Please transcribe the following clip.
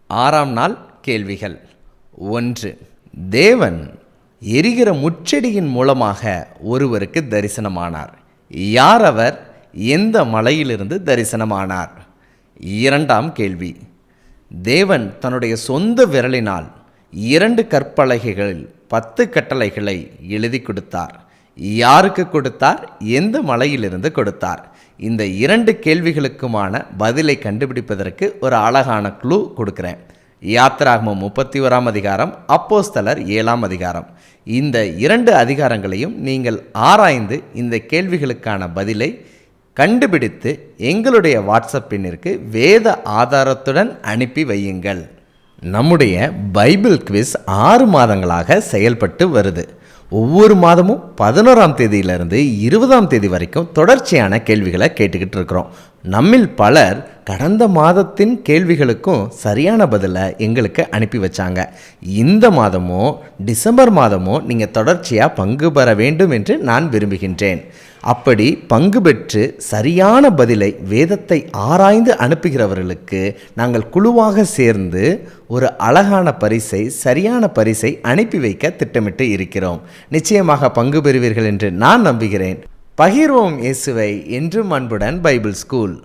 6ஆம் நாள் கேள்விகள். 1. தேவன் எரிகிற முச்செடியின் மூலமாக ஒருவருக்கு தரிசனமானார். யார் அவர்? எந்த மலையிலிருந்து தரிசனமானார்? 2ஆம் கேள்வி. தேவன் தன்னுடைய சொந்த விரலினால் 2 கற்பலகைகளில் 10 கட்டளைகளை எழுதி கொடுத்தார். யாருக்கு கொடுத்தார்? எந்த மலையிலிருந்து கொடுத்தார்? இந்த 2 கேள்விகளுக்குமான பதிலை கண்டுபிடிப்பதற்கு ஒரு அழகான க்ளூ கொடுக்குறேன். யாத்திராகமம் 31ஆம் அதிகாரம், அப்போஸ்தலர் 7ஆம் அதிகாரம். இந்த 2 அதிகாரங்களையும் நீங்கள் ஆராய்ந்து இந்த கேள்விகளுக்கான பதிலை கண்டுபிடித்து எங்களுடைய வாட்ஸ்அப் எண்ணிற்கு வேத ஆதாரத்துடன் அனுப்பி வையுங்கள். நம்முடைய பைபிள் குவிஸ் 6 மாதங்களாக செயல்பட்டு வருது. ஒவ்வொரு மாதமும் 11ஆம் தேதியிலிருந்து 20ஆம் தேதி வரைக்கும் தொடர்ச்சியான கேள்விகளை கேட்டுக்கிட்டு இருக்கிறோம். நம்மில் பலர் கடந்த மாதத்தின் கேள்விகளுக்கும் சரியான பதிலை எங்களுக்கு அனுப்பி வச்சாங்க. இந்த மாதமோ டிசம்பர் மாதமோ நீங்கள் தொடர்ச்சியாக பங்கு பெற வேண்டும் என்று நான் விரும்புகின்றேன். அப்படி பங்கு பெற்று சரியான பதிலை வேதத்தை ஆராய்ந்து அனுப்புகிறவர்களுக்கு நாங்கள் குழுவாக சேர்ந்து ஒரு அழகான பரிசை, சரியான பரிசை அனுப்பி வைக்க திட்டமிட்டு இருக்கிறோம். நிச்சயமாக பங்கு பெறுவீர்கள் என்று நான் நம்புகிறேன். பகிர்வோம் இயேசுவை. என்றும் அன்புடன் பைபிள் ஸ்கூல்.